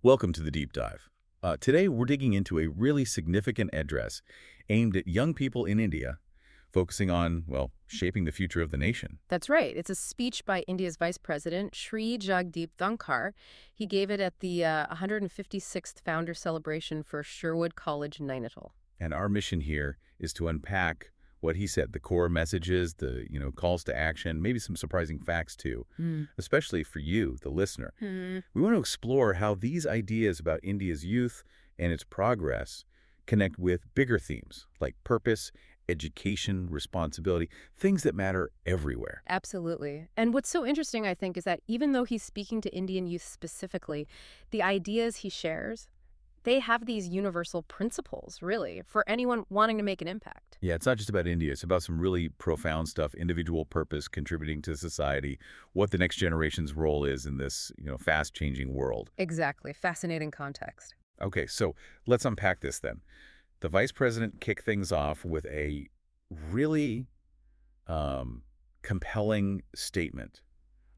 Welcome to the Deep Dive. Today, we're digging into a really significant address aimed at young people in India, focusing on, well, shaping the future of the nation. That's right. It's a speech by India's Vice President, Shri Jagdeep Dhankhar. He gave it at the 156th Founder Celebration for Sherwood College, Nainital. And our mission here is to unpack what he said, the core messages, the, calls to action, maybe some surprising facts too, especially for you, the listener. Hmm. We want to explore how these ideas about India's youth and its progress connect with bigger themes like purpose, education, responsibility, things that matter everywhere. Absolutely. And what's so interesting, I think, is that even though he's speaking to Indian youth specifically, the ideas he shares, they have these universal principles, really, for anyone wanting to make an impact. Yeah, it's not just about India. It's about some really profound stuff, individual purpose, contributing to society, what the next generation's role is in this, fast-changing world. Exactly. Fascinating context. Okay, so let's unpack this then. The vice president kicked things off with a really compelling statement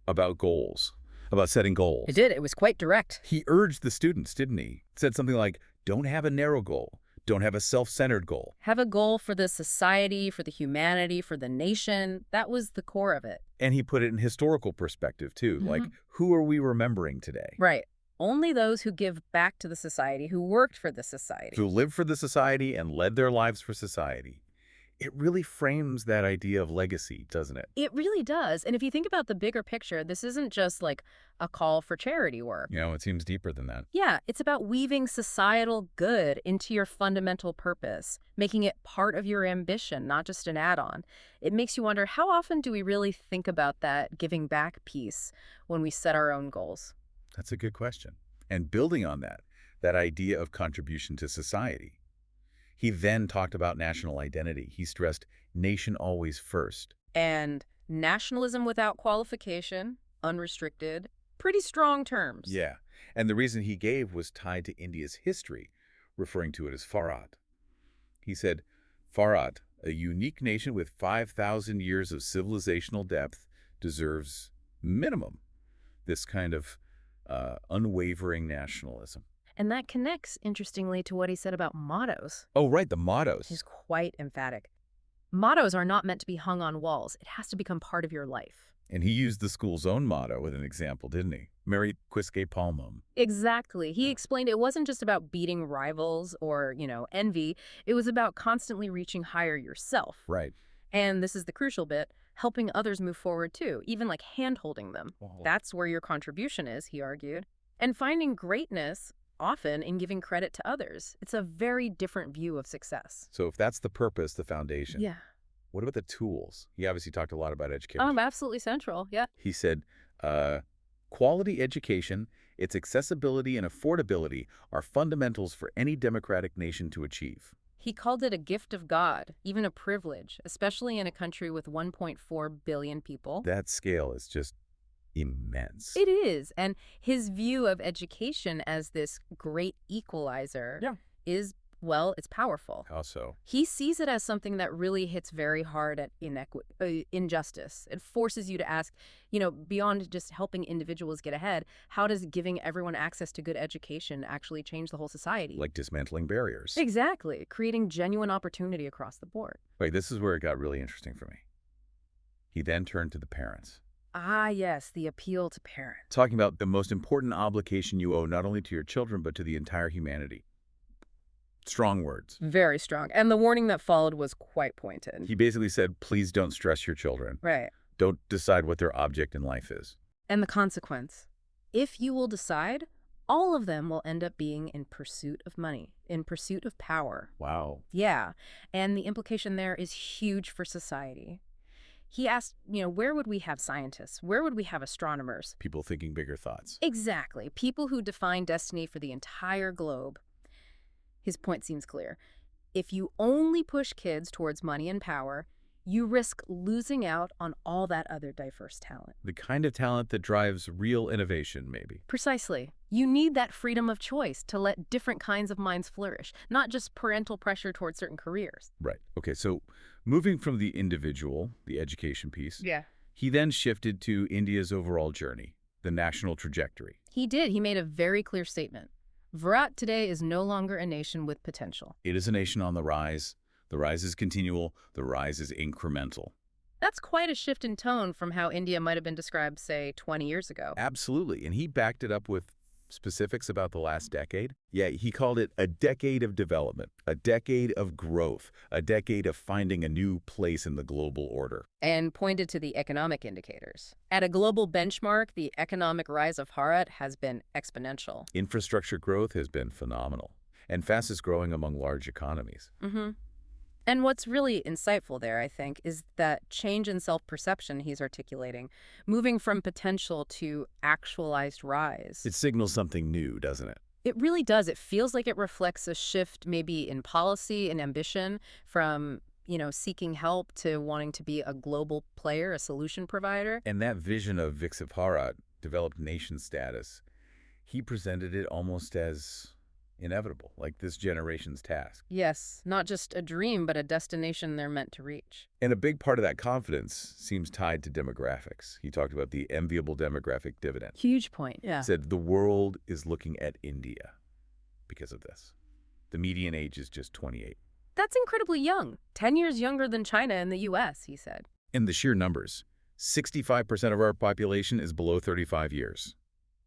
about goals, about setting It goals. did. It was quite direct. He urged the students, didn't he? Said something like, don't have a narrow goal. Don't have a self-centered goal. Have a goal for the society, for the humanity, for the nation. That was the core of it. And he put it in historical perspective, too. Like, who are we remembering today? Right. Only those who give back to the society, who worked for the society. Who lived for the society and led their lives for society. It really frames that idea of legacy, doesn't it? It really does. And if you think about the bigger picture, this isn't just like a call for charity work. It seems deeper than that. Yeah, it's about weaving societal good into your fundamental purpose, making it part of your ambition, not just an add-on. It makes you wonder, how often do we really think about that giving back piece when we set our own goals? That's a good question. And building on that idea of contribution to society, he then talked about national identity. He stressed nation always first. And nationalism without qualification, unrestricted, pretty strong terms. Yeah. And the reason he gave was tied to India's history, referring to it as Farad. He said, Farad, a unique nation with 5,000 years of civilizational depth, deserves minimum this kind of unwavering nationalism. And that connects, interestingly, to what he said about mottos. Oh, right, the mottos. He's quite emphatic. Mottos are not meant to be hung on walls. It has to become part of your life. And he used the school's own motto with an example, didn't he? Merit quisque palmum. Exactly. He explained it wasn't just about beating rivals or, envy. It was about constantly reaching higher yourself. Right. And this is the crucial bit, helping others move forward too, even like hand-holding them. Oh. That's where your contribution is, he argued. And finding greatness often in giving credit to others. It's a very different view of success. So if that's the purpose, the foundation, Yeah. what about the tools? He obviously talked a lot about education. Absolutely central. Yeah. He said, quality education, its accessibility and affordability are fundamentals for any democratic nation to achieve. He called it a gift of God, even a privilege, especially in a country with 1.4 billion people. That scale is just immense. It is. And his view of education as this great equalizer is, well, it's powerful. How so? He sees it as something that really hits very hard at injustice. It forces you to ask, beyond just helping individuals get ahead, how does giving everyone access to good education actually change the whole society? Like dismantling barriers. Exactly. Creating genuine opportunity across the board. Wait, this is where it got really interesting for me. He then turned to the parents. Ah, yes, the appeal to parents. Talking about the most important obligation you owe not only to your children, but to the entire humanity. Strong words. Very strong. And the warning that followed was quite pointed. He basically said, please don't stress your children. Right. Don't decide what their object in life is. And the consequence. If you will decide, all of them will end up being in pursuit of money, in pursuit of power. Wow. Yeah. And the implication there is huge for society. He asked, where would we have scientists? Where would we have astronomers? People thinking bigger thoughts. Exactly. People who define destiny for the entire globe. His point seems clear. If you only push kids towards money and power, you risk losing out on all that other diverse talent. The kind of talent that drives real innovation, maybe. Precisely. You need that freedom of choice to let different kinds of minds flourish, not just parental pressure towards certain careers. Right. Okay, so moving from the individual, the education piece, Yeah. he then shifted to India's overall journey, the national trajectory. He did. He made a very clear statement. Virat today is no longer a nation with potential. It is a nation on the rise. The rise is continual. The rise is incremental. That's quite a shift in tone from how India might have been described, say, 20 years ago. Absolutely. And he backed it up with specifics about the last decade. Yeah, he called it a decade of development, a decade of growth, a decade of finding a new place in the global order. And pointed to the economic indicators. At a global benchmark, the economic rise of Bharat has been exponential. Infrastructure growth has been phenomenal and fastest growing among large economies. And what's really insightful there, I think, is that change in self-perception he's articulating, moving from potential to actualized rise. It signals something new, doesn't it? It really does. It feels like it reflects a shift maybe in policy and ambition from, seeking help to wanting to be a global player, a solution provider. And that vision of Viksit Bharat, developed nation status, he presented it almost as inevitable, like this generation's task. Yes, not just a dream, but a destination they're meant to reach. And a big part of that confidence seems tied to demographics. He talked about the enviable demographic dividend. Huge point, yeah. Said the world is looking at India because of this. The median age is just 28. That's incredibly young, 10 years younger than China and the U.S., he said. And the sheer numbers, 65% of our population is below 35 years.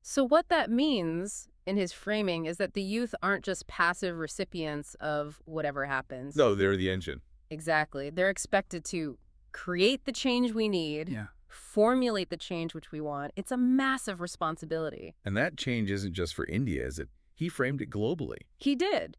So what that means in his framing is that the youth aren't just passive recipients of whatever happens. No, they're the engine. Exactly. They're expected to create the change we need, formulate the change which we want. It's a massive responsibility. And that change isn't just for India, is it? He framed it globally. He did.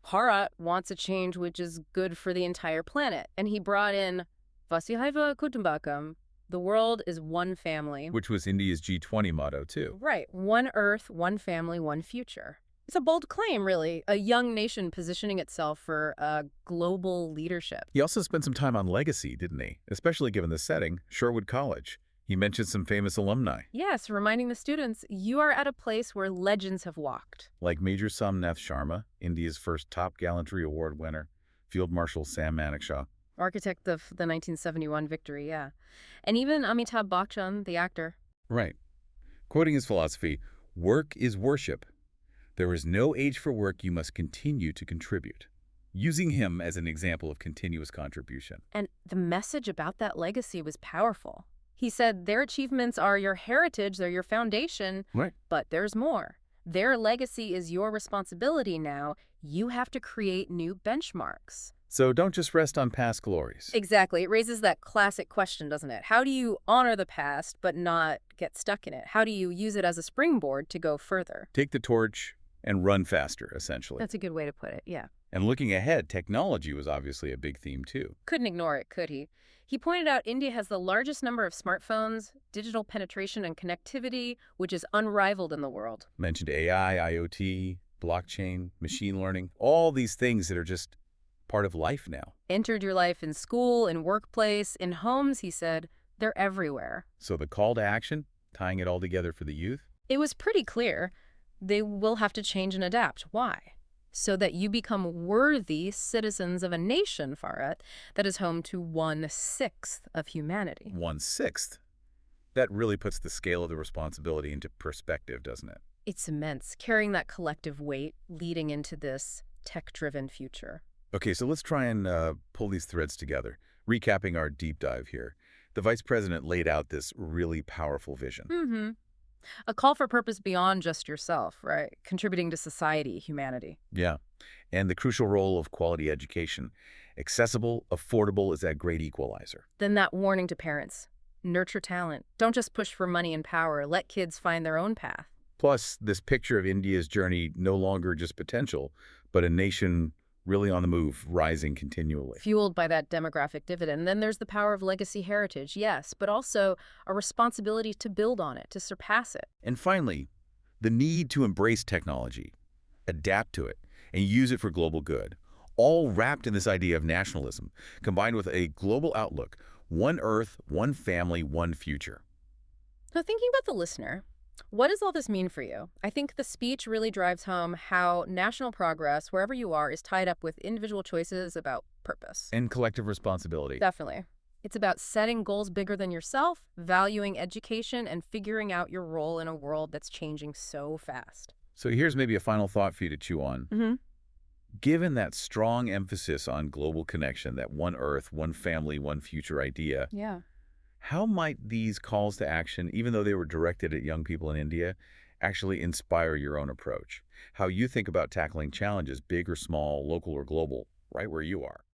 Bharat wants a change which is good for the entire planet. And he brought in Vasudhaiva Kutumbakam. The world is one family. Which was India's G20 motto, too. Right. One Earth, one family, one future. It's a bold claim, really. A young nation positioning itself for global leadership. He also spent some time on legacy, didn't he? Especially given the setting, Sherwood College. He mentioned some famous alumni. Yes, reminding the students, you are at a place where legends have walked. Like Major Somnath Sharma, India's first Top Gallantry Award winner, Field Marshal Sam Manekshaw. Architect of the 1971 victory, yeah. And even Amitabh Bachchan, the actor. Right. Quoting his philosophy, work is worship. There is no age for work you must continue to contribute. Using him as an example of continuous contribution. And the message about that legacy was powerful. He said their achievements are your heritage, they're your foundation, Right. But there's more. Their legacy is your responsibility now. You have to create new benchmarks. So don't just rest on past glories. Exactly. It raises that classic question, doesn't it? How do you honor the past but not get stuck in it? How do you use it as a springboard to go further? Take the torch and run faster, essentially. That's a good way to put it, yeah. And looking ahead, technology was obviously a big theme, too. Couldn't ignore it, could he? He pointed out India has the largest number of smartphones, digital penetration and connectivity, which is unrivaled in the world. Mentioned AI, IoT, blockchain, machine learning, all these things that are just part of life now. Entered your life in school, in workplace, in homes, he said. They're everywhere. So the call to action, tying it all together for the youth? It was pretty clear. They will have to change and adapt. Why? So that you become worthy citizens of a nation, Bharat, that is home to 1/6 of humanity. 1/6? That really puts the scale of the responsibility into perspective, doesn't it? It's immense, carrying that collective weight leading into this tech-driven future. Okay, so let's try and pull these threads together. Recapping our deep dive here. The vice president laid out this really powerful vision. A call for purpose beyond just yourself, right? Contributing to society, humanity. Yeah, and the crucial role of quality education. Accessible, affordable is that great equalizer. Then that warning to parents. Nurture talent. Don't just push for money and power. Let kids find their own path. Plus, this picture of India's journey no longer just potential, but a nation really on the move, rising continually. Fueled by that demographic dividend. Then there's the power of legacy heritage, yes, but also a responsibility to build on it, to surpass it. And finally, the need to embrace technology, adapt to it, and use it for global good, all wrapped in this idea of nationalism, combined with a global outlook, one Earth, one family, one future. So thinking about the listener, what does all this mean for you? I think the speech really drives home how national progress, wherever you are, is tied up with individual choices about purpose. And collective responsibility. Definitely. It's about setting goals bigger than yourself, valuing education, and figuring out your role in a world that's changing so fast. So here's maybe a final thought for you to chew on. Hmm. Given that strong emphasis on global connection, that one Earth, one family, one future idea, Yeah. how might these calls to action, even though they were directed at young people in India, actually inspire your own approach? How you think about tackling challenges, big or small, local or global, right where you are?